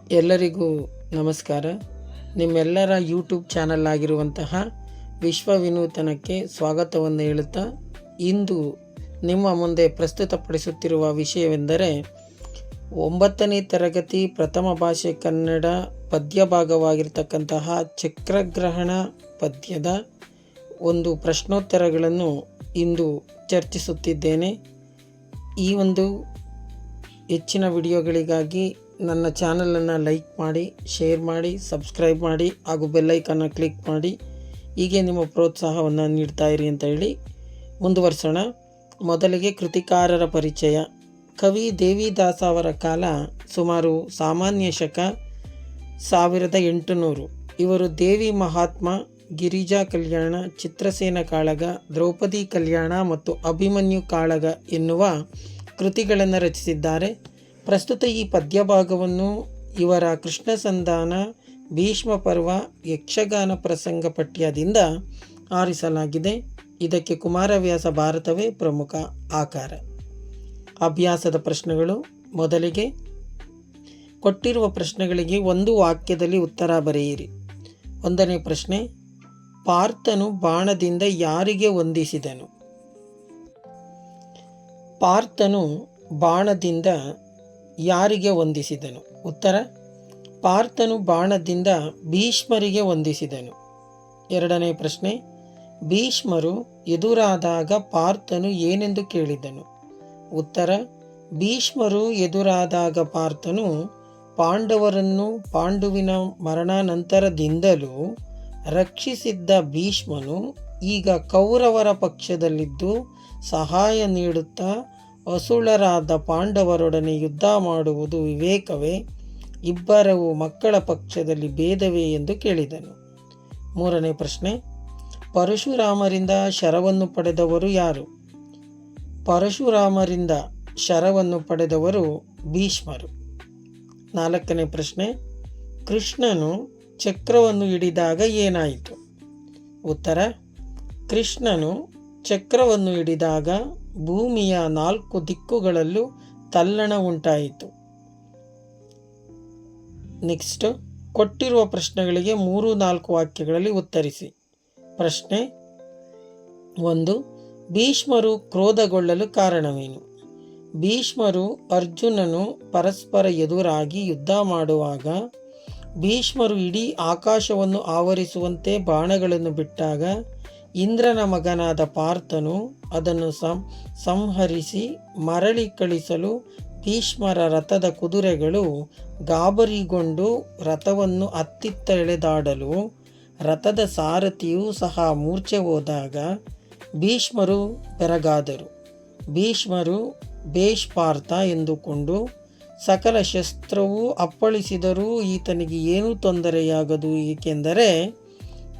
ಎಲ್ಲರಿಗೂ ನಮಸ್ಕಾರ. ನಿಮ್ಮೆಲ್ಲರ ಯೂಟ್ಯೂಬ್ ಚಾನಲ್ ಆಗಿರುವಂತಹ ವಿಶ್ವ ವಿನೂತನಕ್ಕೆ ಸ್ವಾಗತವನ್ನು ಹೇಳುತ್ತಾ, ಇಂದು ನಿಮ್ಮ ಮುಂದೆ ಪ್ರಸ್ತುತಪಡಿಸುತ್ತಿರುವ ವಿಷಯವೆಂದರೆ 9ನೇ ತರಗತಿ ಪ್ರಥಮ ಭಾಷೆ ಕನ್ನಡ ಪದ್ಯ ಭಾಗವಾಗಿರ್ತಕ್ಕಂತಹ ಚಕ್ರಗ್ರಹಣ ಪದ್ಯದ ಒಂದು ಪ್ರಶ್ನೋತ್ತರಗಳನ್ನು ಇಂದು ಚರ್ಚಿಸುತ್ತಿದ್ದೇನೆ. ಈ ಒಂದು ಹೆಚ್ಚಿನ ವಿಡಿಯೋಗಳಿಗಾಗಿ ನನ್ನ ಚಾನಲನ್ನು ಲೈಕ್ ಮಾಡಿ, ಶೇರ್ ಮಾಡಿ, ಸಬ್ಸ್ಕ್ರೈಬ್ ಮಾಡಿ ಹಾಗೂ ಬೆಲ್ಲೈಕನ್ನು ಕ್ಲಿಕ್ ಮಾಡಿ. ಹೀಗೆ ನಿಮ್ಮ ಪ್ರೋತ್ಸಾಹವನ್ನು ನೀಡ್ತಾ ಇರಿ ಅಂತ ಹೇಳಿ ಮುಂದುವರಿಸೋಣ. ಮೊದಲಿಗೆ ಕೃತಿಕಾರರ ಪರಿಚಯ. ಕವಿ ದೇವಿದಾಸ ಅವರ ಕಾಲ ಸುಮಾರು ಸಾಮಾನ್ಯ ಶಕ 1800. ಇವರು ದೇವಿ ಮಹಾತ್ಮ, ಗಿರಿಜಾ ಕಲ್ಯಾಣ, ಚಿತ್ರಸೇನ ಕಾಳಗ, ದ್ರೌಪದಿ ಕಲ್ಯಾಣ ಮತ್ತು ಅಭಿಮನ್ಯು ಕಾಳಗ ಎನ್ನುವ ಕೃತಿಗಳನ್ನು ರಚಿಸಿದ್ದಾರೆ. ಪ್ರಸ್ತುತ ಈ ಪದ್ಯಭಾಗವನ್ನು ಇವರ ಕೃಷ್ಣ ಸಂಧಾನ, ಭೀಷ್ಮ ಪರ್ವ, ಯಕ್ಷಗಾನ ಪ್ರಸಂಗ ಪಠ್ಯದಿಂದ ಆರಿಸಲಾಗಿದೆ. ಇದಕ್ಕೆ ಕುಮಾರವ್ಯಾಸ ಭಾರತವೇ ಪ್ರಮುಖ ಆಕಾರ. ಅಭ್ಯಾಸದ ಪ್ರಶ್ನೆಗಳು. ಮೊದಲಿಗೆ ಕೊಟ್ಟಿರುವ ಪ್ರಶ್ನೆಗಳಿಗೆ ಒಂದು ವಾಕ್ಯದಲ್ಲಿ ಉತ್ತರ ಬರೆಯಿರಿ. 1ನೇ ಪ್ರಶ್ನೆ, ಪಾರ್ಥನು ಬಾಣದಿಂದ ಯಾರಿಗೆ ವಂದಿಸಿದನು? ಪಾರ್ಥನು ಬಾಣದಿಂದ ಯಾರಿಗೆ ವಂದಿಸಿದನು? ಉತ್ತರ, ಪಾರ್ಥನು ಬಾಣದಿಂದ ಭೀಷ್ಮರಿಗೆ ವಂದಿಸಿದನು. 2ನೇ ಪ್ರಶ್ನೆ, ಭೀಷ್ಮರು ಎದುರಾದಾಗ ಪಾರ್ಥನು ಏನೆಂದು ಕೇಳಿದನು? ಉತ್ತರ, ಭೀಷ್ಮರು ಎದುರಾದಾಗ ಪಾರ್ಥನು ಪಾಂಡವರನ್ನು ಪಾಂಡುವಿನ ಮರಣಾನಂತರದಿಂದಲೂ ರಕ್ಷಿಸಿದ್ದ ಭೀಷ್ಮನು ಈಗ ಕೌರವರ ಪಕ್ಷದಲ್ಲಿದ್ದು ಸಹಾಯ ನೀಡುತ್ತಾ ಅಸುಳರಾದ ಪಾಂಡವರೊಡನೆ ಯುದ್ಧ ಮಾಡುವುದು ವಿವೇಕವೇ? ಇಬ್ಬರವು ಮಕ್ಕಳ ಪಕ್ಷದಲ್ಲಿ ಭೇದವೇ ಎಂದು ಕೇಳಿದನು. 3ನೇ ಪ್ರಶ್ನೆ, ಪರಶುರಾಮರಿಂದ ಶರವನ್ನು ಪಡೆದವರು ಯಾರು? ಪರಶುರಾಮರಿಂದ ಶರವನ್ನು ಪಡೆದವರು ಭೀಷ್ಮರು. 4ನೇ ಪ್ರಶ್ನೆ, ಕೃಷ್ಣನು ಚಕ್ರವನ್ನು ಹಿಡಿದಾಗ ಏನಾಯಿತು? ಉತ್ತರ, ಕೃಷ್ಣನು ಚಕ್ರವನ್ನು ಹಿಡಿದಾಗ ಭೂಮಿಯ 4 ದಿಕ್ಕುಗಳಲ್ಲೂ ತಲ್ಲಣ ಉಂಟಾಯಿತು. ನೆಕ್ಸ್ಟ್, ಕೊಟ್ಟಿರುವ ಪ್ರಶ್ನೆಗಳಿಗೆ 3-4 ವಾಕ್ಯಗಳಲ್ಲಿ ಉತ್ತರಿಸಿ. ಪ್ರಶ್ನೆ 1, ಭೀಷ್ಮರು ಕ್ರೋಧಗೊಳ್ಳಲು ಕಾರಣವೇನು? ಭೀಷ್ಮರು ಅರ್ಜುನನು ಪರಸ್ಪರ ಎದುರಾಗಿ ಯುದ್ಧ ಮಾಡುವಾಗ ಭೀಷ್ಮರು ಇಡೀ ಆಕಾಶವನ್ನು ಆವರಿಸುವಂತೆ ಬಾಣಗಳನ್ನು ಬಿಟ್ಟಾಗ ಇಂದ್ರನ ಮಗನಾದ ಪಾರ್ಥನು ಅದನ್ನು ಸಂಹರಿಸಿ ಮರಳಿ ಕಳಿಸಲು ಭೀಷ್ಮರ ರಥದ ಕುದುರೆಗಳು ಗಾಬರಿಗೊಂಡು ರಥವನ್ನು ಅತ್ತಿತ್ತ ಎಳೆದಾಡಲು ರಥದ ಸಾರಥಿಯೂ ಸಹ ಮೂರ್ಛೆ ಹೋದಾಗ ಭೀಷ್ಮರು ಬೆರಗಾದರು. ಭೀಷ್ಮರು ಬೇಷ್ ಪಾರ್ಥ ಎಂದುಕೊಂಡು ಸಕಲ ಶಸ್ತ್ರವೂ ಅಪ್ಪಳಿಸಿದರೂ ಈತನಿಗೆ ಏನೂ ತೊಂದರೆಯಾಗದು, ಏಕೆಂದರೆ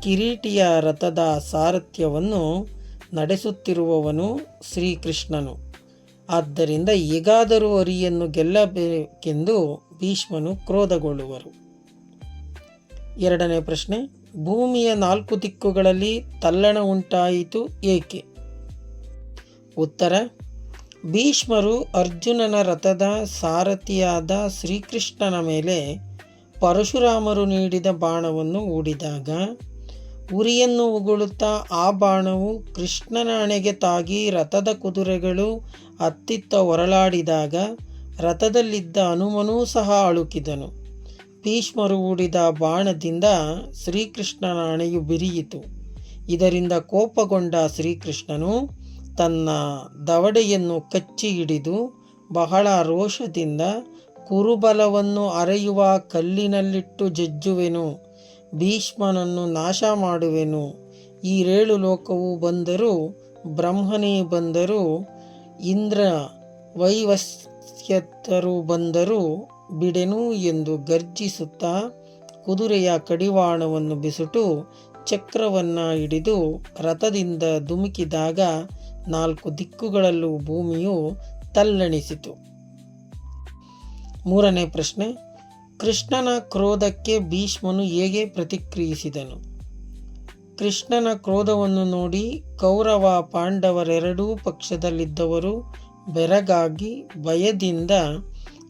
ಕಿರೀಟಿಯ ರಥದ ಸಾರಥ್ಯವನ್ನು ನಡೆಸುತ್ತಿರುವವನು ಶ್ರೀಕೃಷ್ಣನು. ಆದ್ದರಿಂದ ಹೇಗಾದರೂ ಹರಿಯನ್ನು ಗೆಲ್ಲಬೇಕೆಂದು ಭೀಷ್ಮನು ಕ್ರೋಧಗೊಳ್ಳುವರು. 2ನೇ ಪ್ರಶ್ನೆ, ಭೂಮಿಯ 4 ದಿಕ್ಕುಗಳಲ್ಲಿ ತಲ್ಲಣ ಉಂಟಾಯಿತು ಏಕೆ? ಉತ್ತರ, ಭೀಷ್ಮರು ಅರ್ಜುನನ ರಥದ ಸಾರಥಿಯಾದ ಶ್ರೀಕೃಷ್ಣನ ಮೇಲೆ ಪರಶುರಾಮರು ನೀಡಿದ ಬಾಣವನ್ನು ಹೂಡಿದಾಗ ಉರಿಯನ್ನು ಉಗುಳುತ್ತಾ ಆ ಬಾಣವು ಕೃಷ್ಣನ ಹಣೆಗೆ ತಾಗಿ ರಥದ ಕುದುರೆಗಳು ಅತ್ತಿತ್ತ ಹೊರಳಾಡಿದಾಗ ರಥದಲ್ಲಿದ್ದ ಹನುಮನೂ ಸಹ ಅಳುಕಿದನು. ಭೀಷ್ಮರು ಹೂಡಿದ ಬಾಣದಿಂದ ಶ್ರೀಕೃಷ್ಣನ ಹಣೆಯು ಬಿರಿಯಿತು. ಇದರಿಂದ ಕೋಪಗೊಂಡ ಶ್ರೀಕೃಷ್ಣನು ತನ್ನ ದವಡೆಯನ್ನು ಕಚ್ಚಿ ಹಿಡಿದು ಬಹಳ ರೋಷದಿಂದ ಕುರುಬಲವನ್ನು ಅರೆಯುವ ಕಲ್ಲಿನಲ್ಲಿಟ್ಟು ಜಜ್ಜುವೆನು, ಭೀಷ್ಮನನ್ನು ನಾಶ ಮಾಡುವೆನು. ಈ 7 ಲೋಕವು ಬಂದರೂ ಬ್ರಹ್ಮನೇ ಬಂದರೂ ಇಂದ್ರ ವೈವಸ್ಯತರು ಬಂದರೂ ಬಿಡೆನು ಎಂದು ಗರ್ಜಿಸುತ್ತಾ ಕುದುರೆಯ ಕಡಿವಾಣವನ್ನು ಬಿಸುಟು ಚಕ್ರವನ್ನು ಹಿಡಿದು ರಥದಿಂದ ಧುಮುಕಿದಾಗ 4 ದಿಕ್ಕುಗಳಲ್ಲೂ ಭೂಮಿಯು ತಲ್ಲಣಿಸಿತು. 3ನೇ ಪ್ರಶ್ನೆ, ಕೃಷ್ಣನ ಕ್ರೋಧಕ್ಕೆ ಭೀಷ್ಮನು ಹೇಗೆ ಪ್ರತಿಕ್ರಿಯಿಸಿದನು? ಕೃಷ್ಣನ ಕ್ರೋಧವನ್ನು ನೋಡಿ ಕೌರವ ಪಾಂಡವರೆರಡೂ ಪಕ್ಷದಲ್ಲಿದ್ದವರು ಬೆರಗಾಗಿ ಭಯದಿಂದ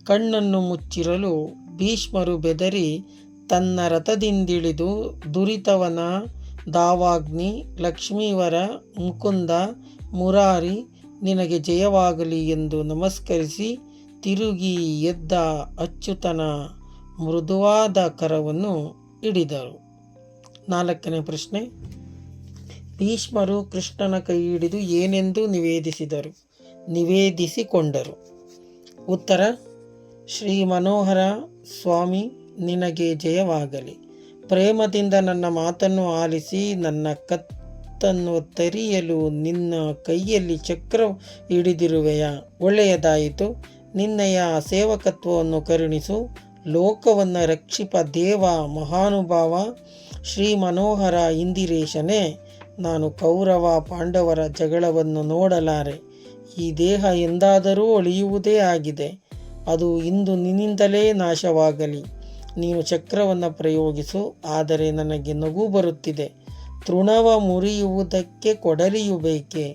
ಕಣ್ಣನ್ನು ಮುಚ್ಚಿರಲು ಭೀಷ್ಮರು ಬೆದರಿ ತನ್ನ ರಥದಿಂದಿಳಿದು ದುರಿತವನ, ದಾವಾಗ್ನಿ, ಲಕ್ಷ್ಮೀವರ, ಮುಕುಂದ, ಮುರಾರಿ ನಿನಗೆ ಜಯವಾಗಲಿ ಎಂದು ನಮಸ್ಕರಿಸಿ ತಿರುಗಿ ಎದ್ದ ಅಚ್ಯುತನ ಮೃದುವಾದ ಕರವನ್ನು ಹಿಡಿದರು. 4ನೇ ಪ್ರಶ್ನೆ. ಭೀಷ್ಮರು ಕೃಷ್ಣನ ಕೈ ಹಿಡಿದು ಏನೆಂದು ನಿವೇದಿಸಿಕೊಂಡರು? ಉತ್ತರ: ಶ್ರೀ ಮನೋಹರ ಸ್ವಾಮಿ, ನಿನಗೆ ಜಯವಾಗಲಿ. ಪ್ರೇಮದಿಂದ ನನ್ನ ಮಾತನ್ನು ಆಲಿಸಿ ನನ್ನ ಕತ್ತನ್ನು ತೆರೆಯಲು ನಿನ್ನ ಕೈಯಲ್ಲಿ ಚಕ್ರ ಹಿಡಿದಿರುವೆಯಾ? ಒಳ್ಳೆಯದಾಯಿತು. ನಿನ್ನಯ ಸೇವಕತ್ವವನ್ನು ಕರುಣಿಸು. ಲೋಕವನ್ನು ರಕ್ಷಿಪ ದೇವ ಮಹಾನುಭಾವ ಶ್ರೀ ಮನೋಹರ ಇಂದಿರೇಶನೇ, ನಾನು ಕೌರವ ಪಾಂಡವರ ಜಗಳವನ್ನು ನೋಡಲಾರೆ. ಈ ದೇಹ ಎಂದಾದರೂ ಅಳಿಯುವುದೇ ಆಗಿದೆ. ಅದು ಇಂದು ನಿನ್ನಿಂದಲೇ ನಾಶವಾಗಲಿ. ನೀನು ಚಕ್ರವನ್ನು ಪ್ರಯೋಗಿಸು. ಆದರೆ ನನಗೆ ನಗು ಬರುತ್ತಿದೆ. ತೃಣವ ಮುರಿಯುವುದಕ್ಕೆ ಕೊಡಲಿಯು ಬೇಕೆ?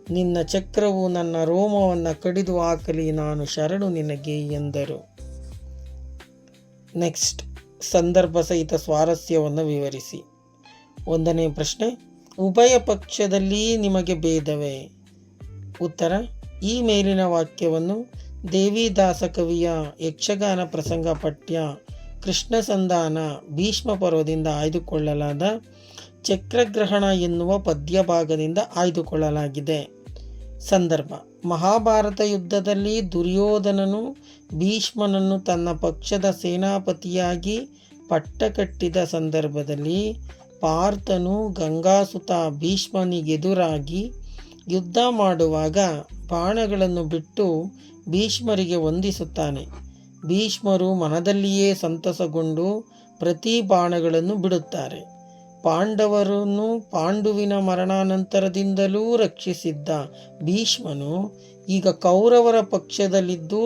ನಿನ್ನ ಚಕ್ರವು ನನ್ನ ರೋಮವನ್ನು ಕಡಿದು ಹಾಕಲಿ. ನಾನು ಶರಣು ನಿನಗೆ ಎಂದರು. ನೆಕ್ಸ್ಟ್, ಸಂದರ್ಭ ಸಹಿತ ಸ್ವಾರಸ್ಯವನ್ನು ವಿವರಿಸಿ. 1ನೇ ಪ್ರಶ್ನೆ. ಉಭಯ ಪಕ್ಷದಲ್ಲಿ ನಿಮಗೆ ಭೇದವೇ? ಉತ್ತರ: ಈ ಮೇಲಿನ ವಾಕ್ಯವನ್ನು ದೇವಿದಾಸ ಕವಿಯ ಯಕ್ಷಗಾನ ಪ್ರಸಂಗ ಪಠ್ಯ ಕೃಷ್ಣ ಸಂಧಾನ ಭೀಷ್ಮ ಪರ್ವದಿಂದ ಆಯ್ದುಕೊಳ್ಳಲಾದ ಚಕ್ರಗ್ರಹಣ ಎನ್ನುವ ಪದ್ಯಭಾಗದಿಂದ ಆಯ್ದುಕೊಳ್ಳಲಾಗಿದೆ. ಸಂದರ್ಭ: ಮಹಾಭಾರತ ಯುದ್ಧದಲ್ಲಿ ದುರ್ಯೋಧನನು ಭೀಷ್ಮನನ್ನು ತನ್ನ ಪಕ್ಷದ ಸೇನಾಪತಿಯಾಗಿ ಪಟ್ಟ ಕಟ್ಟಿದ ಸಂದರ್ಭದಲ್ಲಿ ಪಾರ್ಥನು ಗಂಗಾಸುತ ಭೀಷ್ಮನಿಗೆದುರಾಗಿ ಯುದ್ಧ ಮಾಡುವಾಗ ಬಾಣಗಳನ್ನು ಬಿಟ್ಟು ಭೀಷ್ಮರಿಗೆ ವಂದಿಸುತ್ತಾನೆ. ಭೀಷ್ಮರು ಮನದಲ್ಲಿಯೇ ಸಂತಸಗೊಂಡು ಪ್ರತಿ ಬಾಣಗಳನ್ನು ಬಿಡುತ್ತಾರೆ. ಪಾಂಡವರನ್ನು ಪಾಂಡುವಿನ ಮರಣಾನಂತರದಿಂದಲೂ ರಕ್ಷಿಸಿದ್ದ ಭೀಷ್ಮನು ಈಗ ಕೌರವರ ಪಕ್ಷದಲ್ಲಿದ್ದು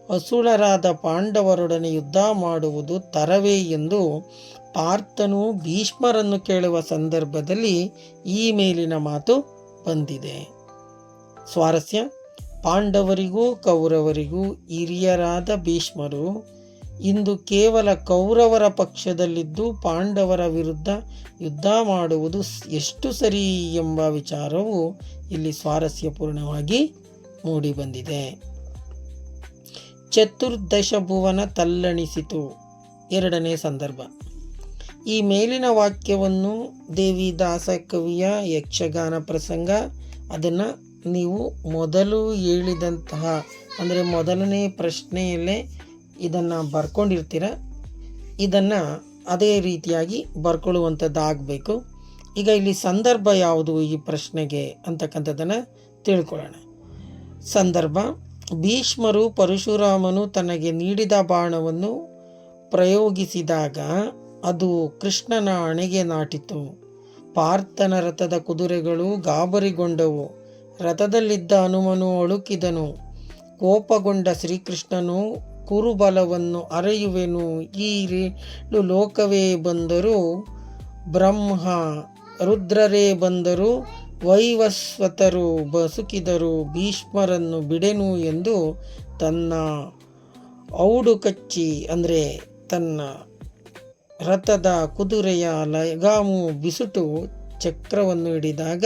ಅಸುಳರಾದ ಪಾಂಡವರೊಡನೆ ಯುದ್ಧ ಮಾಡುವುದು ತರವೇ ಎಂದು ಪಾರ್ಥನು ಭೀಷ್ಮರನ್ನು ಕೇಳುವ ಸಂದರ್ಭದಲ್ಲಿ ಈ ಮೇಲಿನ ಮಾತು ಬಂದಿದೆ. ಸ್ವಾರಸ್ಯ: ಪಾಂಡವರಿಗೂ ಕೌರವರಿಗೂ ಹಿರಿಯರಾದ ಭೀಷ್ಮರು ಇಂದು ಕೇವಲ ಕೌರವರ ಪಕ್ಷದಲ್ಲಿದ್ದು ಪಾಂಡವರ ವಿರುದ್ಧ ಯುದ್ಧ ಮಾಡುವುದು ಎಷ್ಟು ಸರಿ ಎಂಬ ವಿಚಾರವು ಇಲ್ಲಿ ಸ್ವಾರಸ್ಯಪೂರ್ಣವಾಗಿ ಮೂಡಿಬಂದಿದೆ. ಚತುರ್ದಶ ಭುವನ ತಲ್ಲಣಿಸಿತು. 2ನೇ ಸಂದರ್ಭ. ಈ ಮೇಲಿನ ವಾಕ್ಯವನ್ನು ದೇವಿದಾಸ ಕವಿಯ ಯಕ್ಷಗಾನ ಪ್ರಸಂಗ, ಅದನ್ನು ನೀವು ಮೊದಲು ಹೇಳಿದಂತಹ ಅಂದರೆ ಮೊದಲನೇ ಪ್ರಶ್ನೆಯಲ್ಲೇ ಇದನ್ನು ಬರ್ಕೊಂಡಿರ್ತೀರ. ಇದನ್ನು ಅದೇ ರೀತಿಯಾಗಿ ಬರ್ಕೊಳ್ಳುವಂಥದ್ದಾಗಬೇಕು. ಈಗ ಇಲ್ಲಿ ಸಂದರ್ಭ ಯಾವುದು ಈ ಪ್ರಶ್ನೆಗೆ ಅಂತಕ್ಕಂಥದ್ದನ್ನು ತಿಳ್ಕೊಳ್ಳೋಣ. ಸಂದರ್ಭ: ಭೀಷ್ಮರು ಪರಶುರಾಮನು ತನಗೆ ನೀಡಿದ ಬಾಣವನ್ನು ಪ್ರಯೋಗಿಸಿದಾಗ ಅದು ಕೃಷ್ಣನ ಹಣೆಗೆ ನಾಟಿತು. ಪಾರ್ಥನ ರಥದ ಕುದುರೆಗಳು ಗಾಬರಿಗೊಂಡವು. ರಥದಲ್ಲಿದ್ದ ಹನುಮನು ಅಳುಕಿದನು. ಕೋಪಗೊಂಡ ಶ್ರೀಕೃಷ್ಣನು ಕುರುಬಲವನ್ನು ಅರೆಯುವೆನು, ಈ ಲೋಕವೇ ಬಂದರೂ ಬ್ರಹ್ಮ ರುದ್ರರೇ ಬಂದರು, ವೈವಸ್ವತರು ಬಸುಕಿದರು, ಭೀಷ್ಮರನ್ನು ಬಿಡೆನು ಎಂದು ತನ್ನ ಔಡು ಕಚ್ಚಿ ಅಂದರೆ ತನ್ನ ರಥದ ಕುದುರೆಯ ಲಗಾಮು ಬಿಸುಟು ಚಕ್ರವನ್ನು ಹಿಡಿದಾಗ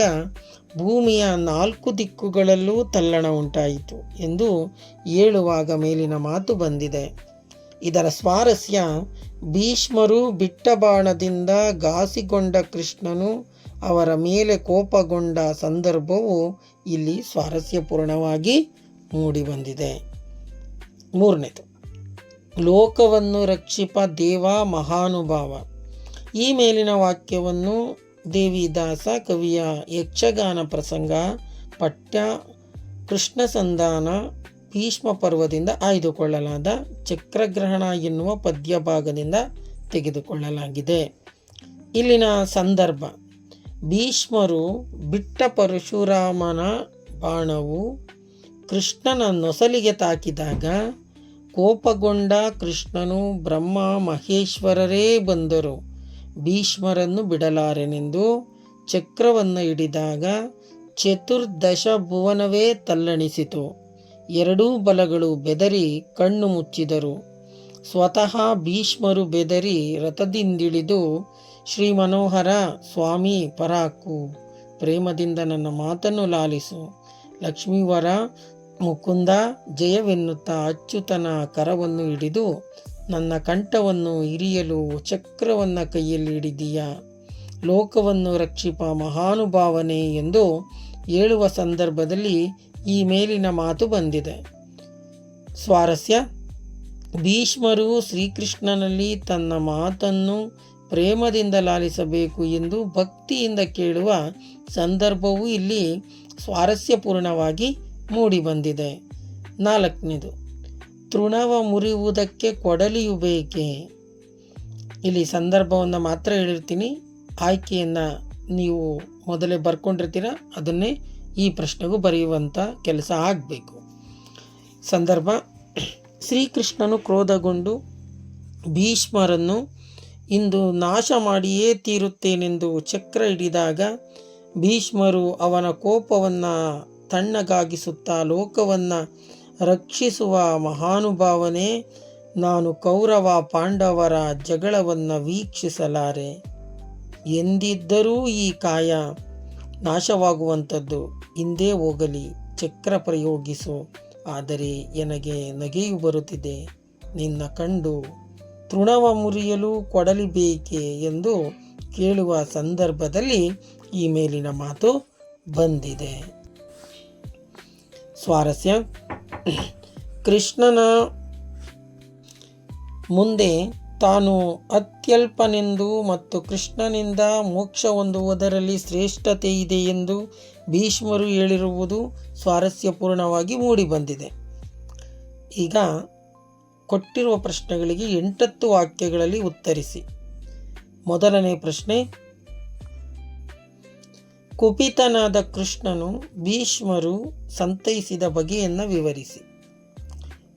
ಭೂಮಿಯ 4 ದಿಕ್ಕುಗಳಲ್ಲೂ ತಲ್ಲಣ ಉಂಟಾಯಿತು ಎಂದು ಹೇಳುವಾಗ ಮೇಲಿನ ಮಾತು ಬಂದಿದೆ. ಇದರ ಸ್ವಾರಸ್ಯ: ಭೀಷ್ಮರು ಬಿಟ್ಟ ಬಾಣದಿಂದ ಘಾಸಿಗೊಂಡ ಕೃಷ್ಣನು ಅವರ ಮೇಲೆ ಕೋಪಗೊಂಡ ಸಂದರ್ಭವು ಇಲ್ಲಿ ಸ್ವಾರಸ್ಯಪೂರ್ಣವಾಗಿ ಮೂಡಿಬಂದಿದೆ. 3ನೇದು, ಲೋಕವನ್ನು ರಕ್ಷಿಪ ದೇವ ಮಹಾನುಭಾವ. ಈ ಮೇಲಿನ ವಾಕ್ಯವನ್ನು ದೇವಿದಾಸ ಕವಿಯ ಯಕ್ಷಗಾನ ಪ್ರಸಂಗ ಪಠ್ಯ ಕೃಷ್ಣ ಸಂಧಾನ ಭೀಷ್ಮ ಪರ್ವದಿಂದ ಆಯ್ದುಕೊಳ್ಳಲಾದ ಚಕ್ರಗ್ರಹಣ ಎನ್ನುವ ಪದ್ಯಭಾಗದಿಂದ ತೆಗೆದುಕೊಳ್ಳಲಾಗಿದೆ. ಇಲ್ಲಿನ ಸಂದರ್ಭ: ಭೀಷ್ಮರು ಬಿಟ್ಟ ಪರಶುರಾಮನ ಬಾಣವು ಕೃಷ್ಣನ ನೊಸಲಿಗೆ ತಾಕಿದಾಗ ಕೋಪಗೊಂಡ ಕೃಷ್ಣನು ಬ್ರಹ್ಮ ಮಹೇಶ್ವರರೇ ಬಂದರು, ಭೀಷ್ಮರನ್ನು ಬಿಡಲಾರೆನೆಂದು ಚಕ್ರವನ್ನು ಹಿಡಿದಾಗ ಚತುರ್ದಶ ಭುವನವೇ ತಲ್ಲಣಿಸಿತು. 2 ಬಲಗಳು ಬೆದರಿ ಕಣ್ಣು ಮುಚ್ಚಿದರು. ಸ್ವತಃ ಭೀಷ್ಮರು ಬೆದರಿ ರಥದಿಂದಿಳಿದು, ಶ್ರೀ ಮನೋಹರ, ಸ್ವಾಮಿ ಪರಾಕು, ಪ್ರೇಮದಿಂದ ನನ್ನ ಮಾತನ್ನು ಲಾಲಿಸು, ಲಕ್ಷ್ಮೀವರ, ಮುಕುಂದ, ಜಯವೆನ್ನುತ್ತಾ ಅಚ್ಯುತನ ಕರವನ್ನು ಹಿಡಿದು ನನ್ನ ಕಂಠವನ್ನು ಇರಿಯಲು ಚಕ್ರವನ್ನು ಕೈಯಲ್ಲಿ ಹಿಡಿದೀಯ, ಲೋಕವನ್ನು ರಕ್ಷಿಪ ಮಹಾನುಭಾವನೆ ಎಂದು ಹೇಳುವ ಸಂದರ್ಭದಲ್ಲಿ ಈ ಮೇಲಿನ ಮಾತು ಬಂದಿದೆ. ಸ್ವಾರಸ್ಯ: ಭೀಷ್ಮರು ಶ್ರೀಕೃಷ್ಣನಲ್ಲಿ ತನ್ನ ಮಾತನ್ನು ಪ್ರೇಮದಿಂದ ಲಾಲಿಸಬೇಕು ಎಂದು ಭಕ್ತಿಯಿಂದ ಕೇಳುವ ಸಂದರ್ಭವೂ ಇಲ್ಲಿ ಸ್ವಾರಸ್ಯಪೂರ್ಣವಾಗಿ ಮೂಡಿಬಂದಿದೆ. 4ನೇದು, ತೃಣವ ಮುರಿಯುವುದಕ್ಕೆ ಕೊಡಲಿಯು ಬೇಕೆ. ಇಲ್ಲಿ ಸಂದರ್ಭವನ್ನು ಮಾತ್ರ ಹೇಳಿರ್ತೀನಿ, ಆಯ್ಕೆಯನ್ನು ನೀವು ಮೊದಲೇ ಬರ್ಕೊಂಡಿರ್ತೀರ, ಅದನ್ನೇ ಈ ಪ್ರಶ್ನೆಗೂ ಬರೆಯುವಂಥ ಕೆಲಸ ಆಗಬೇಕು. ಸಂದರ್ಭ: ಶ್ರೀಕೃಷ್ಣನು ಕ್ರೋಧಗೊಂಡು ಭೀಷ್ಮರನ್ನು ಇಂದು ನಾಶ ಮಾಡಿಯೇ ತೀರುತ್ತೇನೆಂದು ಚಕ್ರ ಹಿಡಿದಾಗ, ಭೀಷ್ಮರು ಅವನ ಕೋಪವನ್ನು ತಣ್ಣಗಾಗಿಸುತ್ತಾ, ಲೋಕವನ್ನು ರಕ್ಷಿಸುವ ಮಹಾನುಭಾವನೆ, ನಾನು ಕೌರವ ಪಾಂಡವರ ಜಗಳವನ್ನು ವೀಕ್ಷಿಸಲಾರೆ. ಎಂದಿದ್ದರೂ ಈ ಕಾಯ ನಾಶವಾಗುವಂಥದ್ದು, ಹಿಂದೆ ಹೋಗಲಿ, ಚಕ್ರ ಪ್ರಯೋಗಿಸು, ಆದರೆ ನನಗೆ ನಗೆಯು ಬರುತ್ತಿದೆ ನಿನ್ನ ಕಂಡು, ತೃಣವ ಮುರಿಯಲು ಕೊಡಲಿ ಬೇಕೆ ಎಂದು ಕೇಳುವ ಸಂದರ್ಭದಲ್ಲಿ ಈ ಮೇಲಿನ ಮಾತು ಬಂದಿದೆ. ಸ್ವಾರಸ್ಯ: ಕೃಷ್ಣನ ಮುಂದೆ ತಾನು ಅತ್ಯಲ್ಪನೆಂದು ಮತ್ತು ಕೃಷ್ಣನಿಂದ ಮೋಕ್ಷ ಹೊಂದುವುದರಲ್ಲಿ ಶ್ರೇಷ್ಠತೆ ಇದೆ ಎಂದು ಭೀಷ್ಮರು ಹೇಳಿರುವುದು ಸ್ವಾರಸ್ಯಪೂರ್ಣವಾಗಿ ಮೂಡಿಬಂದಿದೆ. ಈಗ ಕೊಟ್ಟಿರುವ ಪ್ರಶ್ನೆಗಳಿಗೆ 8 ವಾಕ್ಯಗಳಲ್ಲಿ ಉತ್ತರಿಸಿ. ಮೊದಲನೇ ಪ್ರಶ್ನೆ: ಕುಪಿತನಾದ ಕೃಷ್ಣನು ಭೀಷ್ಮರು ಸಂತೈಸಿದ ಬಗೆಯನ್ನು ವಿವರಿಸಿ.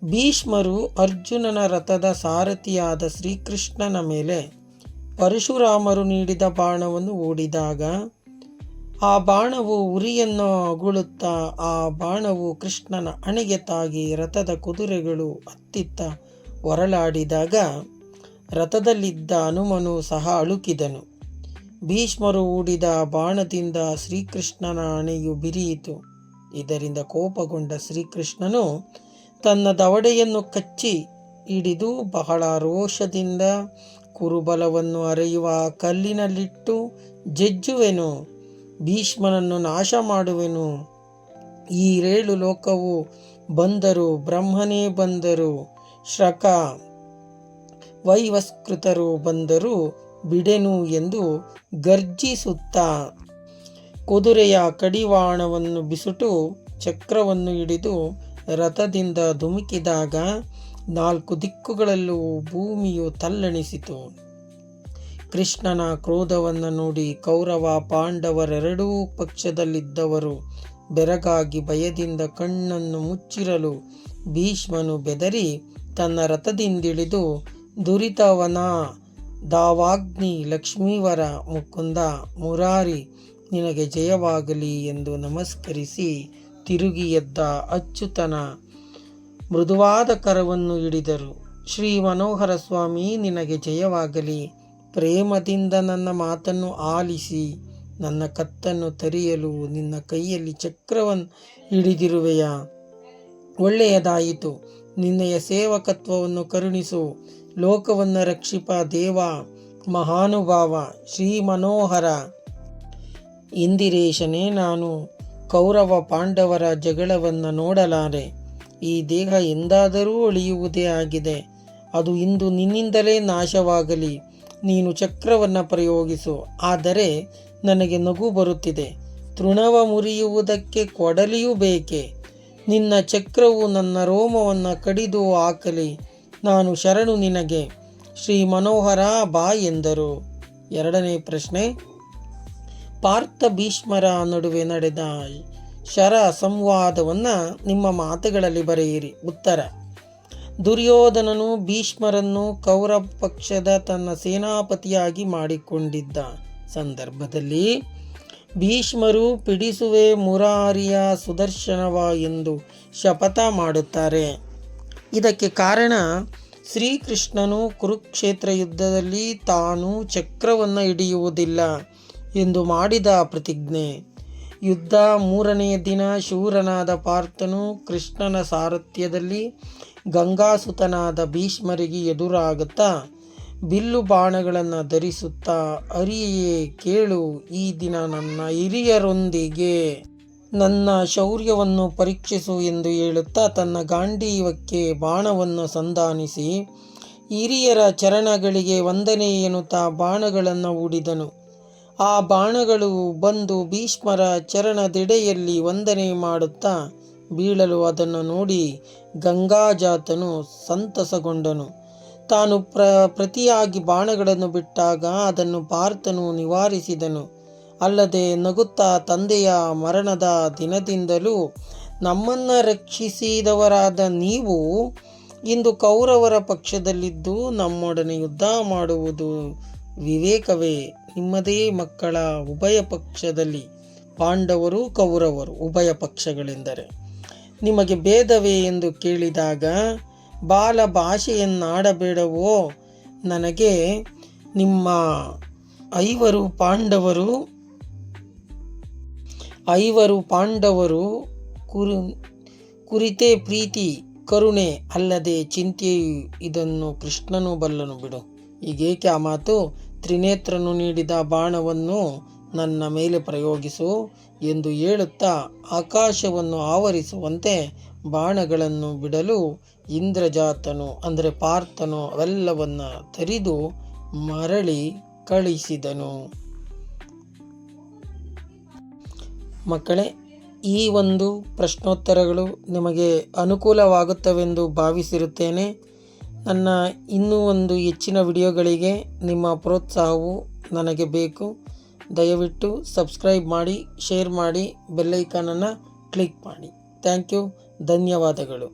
ಭೀಷ್ಮರು ಅರ್ಜುನನ ರಥದ ಸಾರಥಿಯಾದ ಶ್ರೀಕೃಷ್ಣನ ಮೇಲೆ ಪರಶುರಾಮರು ನೀಡಿದ ಬಾಣವನ್ನು ಹೂಡಿದಾಗ, ಆ ಬಾಣವು ಉರಿಯನ್ನು ಅಗುಳುತ್ತಾ ಆ ಬಾಣವು ಕೃಷ್ಣನ ಹಣೆಗೆ ತಾಗಿ ರಥದ ಕುದುರೆಗಳು ಅತ್ತಿತ್ತ ಹೊರಳಾಡಿದಾಗ ರಥದಲ್ಲಿದ್ದ ಹನುಮನು ಸಹ ಅಳುಕಿದನು. ಭೀಷ್ಮರು ಹೂಡಿದ ಬಾಣದಿಂದ ಶ್ರೀಕೃಷ್ಣನ ಹಣೆಯು ಬಿರಿಯಿತು. ಇದರಿಂದ ಕೋಪಗೊಂಡ ಶ್ರೀಕೃಷ್ಣನು ತನ್ನ ದವಡೆಯನ್ನು ಕಚ್ಚಿ ಹಿಡಿದು ಬಹಳ ರೋಷದಿಂದ, ಕುರುಬಲವನ್ನು ಅರೆಯುವ ಕಲ್ಲಿನಲ್ಲಿಟ್ಟು ಜಜ್ಜುವೆನು, ಭೀಷ್ಮನನ್ನು ನಾಶ ಮಾಡುವೆನು. ಈ 7 ಲೋಕವು ಬಂದರು, ಬ್ರಹ್ಮನೇ ಬಂದರು, ಶ್ರಕ ವೈವಸ್ಕೃತರು ಬಂದರು ಬಿಡೆನು ಎಂದು ಗರ್ಜಿಸುತ್ತಾ ಕುದುರೆಯ ಕಡಿವಾಣವನ್ನು ಬಿಸುಟು ಚಕ್ರವನ್ನು ಹಿಡಿದು ರಥದಿಂದ ಧುಮುಕಿದಾಗ 4 ದಿಕ್ಕುಗಳಲ್ಲೂ ಭೂಮಿಯು ತಲ್ಲಣಿಸಿತು. ಕೃಷ್ಣನ ಕ್ರೋಧವನ್ನು ನೋಡಿ ಕೌರವ ಪಾಂಡವರೆರಡೂ ಪಕ್ಷದಲ್ಲಿದ್ದವರು ಬೆರಗಾಗಿ ಭಯದಿಂದ ಕಣ್ಣನ್ನು ಮುಚ್ಚಿರಲು ಭೀಷ್ಮನು ಬೆದರಿ ತನ್ನ ರಥದಿಂದಿಳಿದು, ದುರಿತವನ, ದಾವಾಗ್ನಿ, ಲಕ್ಷ್ಮೀವರ, ಮುಕುಂದ, ಮುರಾರಿ, ನಿನಗೆ ಜಯವಾಗಲಿ ಎಂದು ನಮಸ್ಕರಿಸಿ ತಿರುಗಿ ಎದ್ದ ಅಚ್ಯುತನ ಮೃದುವಾದ ಕರವನ್ನು ಹಿಡಿದರು. ಶ್ರೀ ಮನೋಹರ ಸ್ವಾಮಿ, ನಿನಗೆ ಜಯವಾಗಲಿ, ಪ್ರೇಮದಿಂದ ನನ್ನ ಮಾತನ್ನು ಆಲಿಸಿ ನನ್ನ ಕತ್ತನ್ನು ತೆರೆಯಲು ನಿನ್ನ ಕೈಯಲ್ಲಿ ಚಕ್ರವನ್ನು ಹಿಡಿದಿರುವೆಯಾ? ಒಳ್ಳೆಯದಾಯಿತು. ನಿನ್ನೆಯ ಸೇವಕತ್ವವನ್ನು ಕರುಣಿಸು. ಲೋಕವನ್ನು ರಕ್ಷಿಪ ದೇವ, ಮಹಾನುಭಾವ, ಶ್ರೀ ಮನೋಹರ ಇಂದಿರೇಶನೇ, ನಾನು ಕೌರವ ಪಾಂಡವರ ಜಗಳವನ್ನು ನೋಡಲಾರೆ. ಈ ದೇಹ ಎಂದಾದರೂ ಅಳಿಯುವುದೇ ಆಗಿದೆ. ಅದು ಇಂದು ನಿನ್ನಿಂದಲೇ ನಾಶವಾಗಲಿ. ನೀನು ಚಕ್ರವನ್ನು ಪ್ರಯೋಗಿಸು. ಆದರೆ ನನಗೆ ನಗು ಬರುತ್ತಿದೆ. ತೃಣವ ಮುರಿಯುವುದಕ್ಕೆ ಕೊಡಲಿಯೂ ಬೇಕೆ? ನಿನ್ನ ಚಕ್ರವು ನನ್ನ ರೋಮವನ್ನು ಕಡಿದು ಹಾಕಲಿ. ನಾನು ಶರಣು ನಿನಗೆ. ಶ್ರೀ ಮನೋಹರ ಬಾ ಎಂದರು. 2ನೇ ಪ್ರಶ್ನೆ: ಪಾರ್ಥ ಭೀಷ್ಮರ ನಡುವೆ ನಡೆದ ಶರ ಸಂವಾದವನ್ನು ನಿಮ್ಮ ಮಾತುಗಳಲ್ಲಿ ಬರೆಯಿರಿ. ಉತ್ತರ: ದುರ್ಯೋಧನನು ಭೀಷ್ಮರನ್ನು ಕೌರವ ಪಕ್ಷದ ತನ್ನ ಸೇನಾಪತಿಯಾಗಿ ಮಾಡಿಕೊಂಡಿದ್ದ ಸಂದರ್ಭದಲ್ಲಿ ಭೀಷ್ಮರು ಪಿಡಿಸುವೆ ಮುರಾರಿಯ ಸುದರ್ಶನವ ಎಂದು ಶಪಥ ಮಾಡುತ್ತಾರೆ. ಇದಕ್ಕೆ ಕಾರಣ ಶ್ರೀಕೃಷ್ಣನು ಕುರುಕ್ಷೇತ್ರ ಯುದ್ಧದಲ್ಲಿ ತಾನು ಚಕ್ರವನ್ನು ಹಿಡಿಯುವುದಿಲ್ಲ ಎಂದು ಮಾಡಿದ ಪ್ರತಿಜ್ಞೆ. ಯುದ್ಧ 3ನೆಯ ದಿನ ಶೂರನಾದ ಪಾರ್ಥನು ಕೃಷ್ಣನ ಸಾರಥ್ಯದಲ್ಲಿ ಗಂಗಾಸುತನಾದ ಭೀಷ್ಮರಿಗೆ ಎದುರಾಗುತ್ತಾ ಬಿಲ್ಲು ಬಾಣಗಳನ್ನು ಧರಿಸುತ್ತಾ, ಹರಿಯೇ ಕೇಳು, ಈ ದಿನ ನನ್ನ ಹಿರಿಯರೊಂದಿಗೆ ನನ್ನ ಶೌರ್ಯವನ್ನು ಪರೀಕ್ಷಿಸು ಎಂದು ಹೇಳುತ್ತಾ ತನ್ನ ಗಾಂಡೀವಕ್ಕೆ ಬಾಣವನ್ನು ಸಂಧಾನಿಸಿ ಹಿರಿಯರ ಚರಣಗಳಿಗೆ ವಂದನೆ ಎನ್ನುತ್ತಾ ಬಾಣಗಳನ್ನು ಹೂಡಿದನು. ಆ ಬಾಣಗಳು ಬಂದು ಭೀಷ್ಮರ ಚರಣದೆಡೆಯಲ್ಲಿ ವಂದನೆ ಮಾಡುತ್ತಾ ಬೀಳಲು ಅದನ್ನು ನೋಡಿ ಗಂಗಾಜಾತನು ಸಂತಸಗೊಂಡನು. ತಾನು ಪ್ರತಿಯಾಗಿ ಬಾಣಗಳನ್ನು ಬಿಟ್ಟಾಗ ಅದನ್ನು ಪಾರ್ಥನು ನಿವಾರಿಸಿದನು. ಅಲ್ಲದೆ ನಗುತ್ತಾ, ತಂದೆಯ ಮರಣದ ದಿನದಿಂದಲೂ ನಮ್ಮನ್ನು ರಕ್ಷಿಸಿದವರಾದ ನೀವು ಇಂದು ಕೌರವರ ಪಕ್ಷದಲ್ಲಿದ್ದು ನಮ್ಮೊಡನೆ ಯುದ್ಧ ಮಾಡುವುದು ವಿವೇಕವೇ? ನಿಮ್ಮದೇ ಮಕ್ಕಳ ಉಭಯ ಪಕ್ಷದಲ್ಲಿ, ಪಾಂಡವರು ಕೌರವರು ಉಭಯ ಪಕ್ಷಗಳೆಂದರೆ ನಿಮಗೆ ಭೇದವೇ ಎಂದು ಕೇಳಿದಾಗ, ಬಾಲ ಭಾಷೆಯನ್ನಾಡಬೇಡವೋ, ನನಗೆ ನಿಮ್ಮ 5 ಪಾಂಡವರು ಕುರಿತೇ ಪ್ರೀತಿ ಕರುಣೆ ಅಲ್ಲದೆ ಚಿಂತೆಯು, ಇದನ್ನು ಕೃಷ್ಣನು ಬಲ್ಲನು ಬಿಡು. ಹೀಗೇಕೆ ಆ ಮಾತು? ತ್ರಿನೇತ್ರನು ನೀಡಿದ ಬಾಣವನ್ನು ನನ್ನ ಮೇಲೆ ಪ್ರಯೋಗಿಸು ಎಂದು ಹೇಳುತ್ತಾ ಆಕಾಶವನ್ನು ಆವರಿಸುವಂತೆ ಬಾಣಗಳನ್ನು ಬಿಡಲು ಇಂದ್ರಜಾತನು ಅಂದರೆ ಪಾರ್ಥನು ಅವೆಲ್ಲವನ್ನ ತರಿದು ಮರಳಿ ಕಳಿಸಿದನು. ಮಕ್ಕಳೇ, ಈ ಒಂದು ಪ್ರಶ್ನೋತ್ತರಗಳು ನಿಮಗೆ ಅನುಕೂಲವಾಗುತ್ತವೆಂದು ಭಾವಿಸಿರುತ್ತೇನೆ. ನನ್ನ ಇನ್ನೂ ಒಂದು ಹೆಚ್ಚಿನ ವಿಡಿಯೋಗಳಿಗೆ ನಿಮ್ಮ ಪ್ರೋತ್ಸಾಹವು ನನಗೆ ಬೇಕು. ದಯವಿಟ್ಟು ಸಬ್ಸ್ಕ್ರೈಬ್ ಮಾಡಿ, ಶೇರ್ ಮಾಡಿ, ಬೆಲ್ಲೈಕಾನನ್ನು ಕ್ಲಿಕ್ ಮಾಡಿ. Thank you. ಧನ್ಯವಾದಗಳು.